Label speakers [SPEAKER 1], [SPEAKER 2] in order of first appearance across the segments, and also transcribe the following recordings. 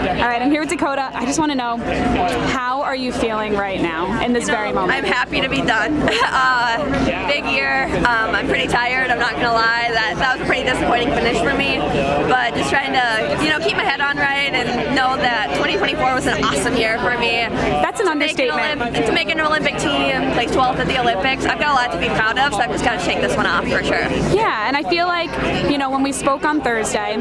[SPEAKER 1] All right, I'm here with Dakotah. I just want to know, how are you feeling right now in this very moment?
[SPEAKER 2] I'm happy to be done. Big year. I'm pretty tired. I'm not gonna lie. That was a pretty disappointing finish for me. But just trying to, keep my head on right and know that 2024 was an awesome year for me.
[SPEAKER 1] That's an understatement.
[SPEAKER 2] To make an Olympic team, place 12th at the Olympics, I've got a lot to be proud of. So I've just got to shake this one off for sure.
[SPEAKER 1] Yeah, and I feel like, when we spoke on Thursday,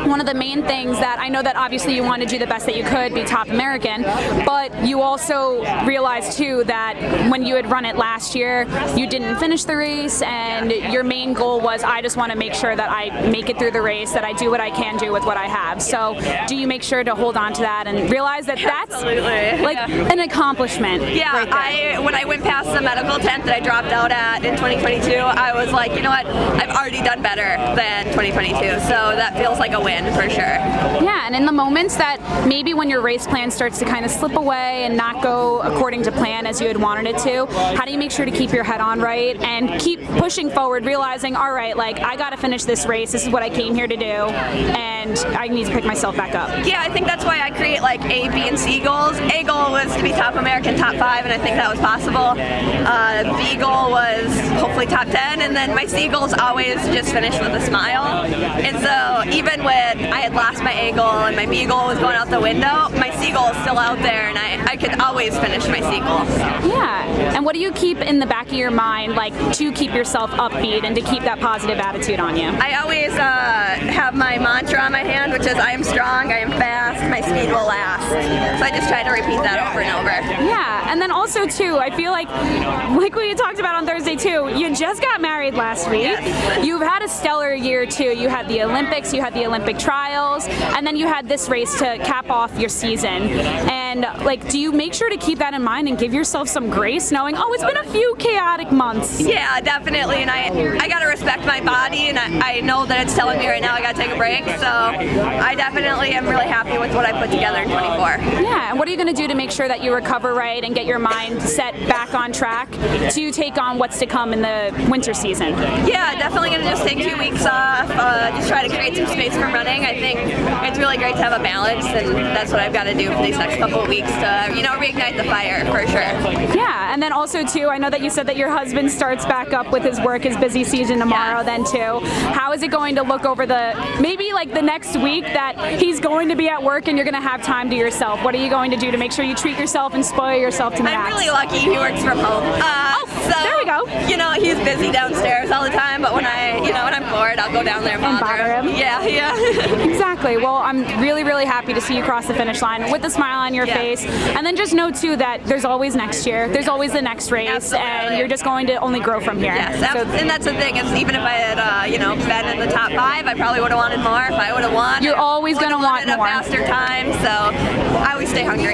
[SPEAKER 1] one of the main things that I know that obviously you wanted to do the best that you could, be top American, but you also realized too that when you had run it last year, you didn't finish the race, and your main goal was, I just want to make sure that I make it through the race, that I do what I can do with what I have. So do you make sure to hold on to that and realize that that's like an accomplishment?
[SPEAKER 2] Yeah,
[SPEAKER 1] right
[SPEAKER 2] when I went past the medical tent that I dropped out at in 2022, I was like, you know what, I've already done better than 2022, so that feels like a win for sure.
[SPEAKER 1] Yeah, and in the moments that maybe when your race plan starts to kind of slip away and not go according to plan as you had wanted it to, how do you make sure to keep your head on right and keep pushing forward, realizing, all right, like, I got to finish this race, this is what I came here to do, and I need to pick myself back up?
[SPEAKER 2] Yeah, I think that's why I create like A, B, and C goals. A goal was to be top American, top 5, and I think that was possible. B goal was hopefully top 10, and then my C goal is always just finish with a smile. And so even when I had lost my A goal and my B goal was going out the window, my C goal is still out there, and I could always finish my C goal.
[SPEAKER 1] Yeah, and what do you keep in the back of your mind, like, to keep yourself upbeat and to keep that positive attitude on you?
[SPEAKER 2] I always have my mantra on my hand, which is I am strong, I am fast, my speed will last. So I just try to repeat that over and over.
[SPEAKER 1] Yeah, and then also too, I feel like we talked about on Thursday too, you just got married last week.
[SPEAKER 2] Yes.
[SPEAKER 1] You've had a stellar year too. You had the Olympics, you had the Olympic trials, and then you had this race to cap off your season. And like, do you make sure to keep that in mind and give yourself some grace, knowing, oh, it's been a few chaotic months?
[SPEAKER 2] Yeah, definitely, and I gotta respect my body, and I know that it's telling me right now I gotta take a break, so I definitely am really happy with what I put together in 24.
[SPEAKER 1] Yeah, and what are you going to do to make sure that you recover right and get your mind set back on track to take on what's to come in the winter season?
[SPEAKER 2] Yeah, definitely going to just take 2 weeks off, just try to create some space from running. I think it's really great to have a balance, and that's what I've got to do for these next couple of weeks to, reignite the fire, for sure.
[SPEAKER 1] Yeah, and then also too, I know that you said that your husband starts back up with his work, his busy season tomorrow then too. How is it going to look over maybe like the next week that he's going to be at work and you're going to have time to yourself? What are you going to do to make sure you treat yourself and spoil yourself to the max?
[SPEAKER 2] I'm really lucky he works from home. So
[SPEAKER 1] there we go.
[SPEAKER 2] He's busy downstairs all the time, but when I'm bored, I'll go down there and bother him. Yeah.
[SPEAKER 1] Exactly. Well, I'm really, really happy to see you cross the finish line with a smile on your face. And then just know too that there's always next year. There's always the next race.
[SPEAKER 2] Absolutely.
[SPEAKER 1] And you're just going to only grow from here.
[SPEAKER 2] Yes, and that's the thing, is even if I had been in the top 5, I probably would have wanted more. If I would have won,
[SPEAKER 1] you're always going to want
[SPEAKER 2] more.
[SPEAKER 1] more.
[SPEAKER 2] A faster time, so I always stay hungry.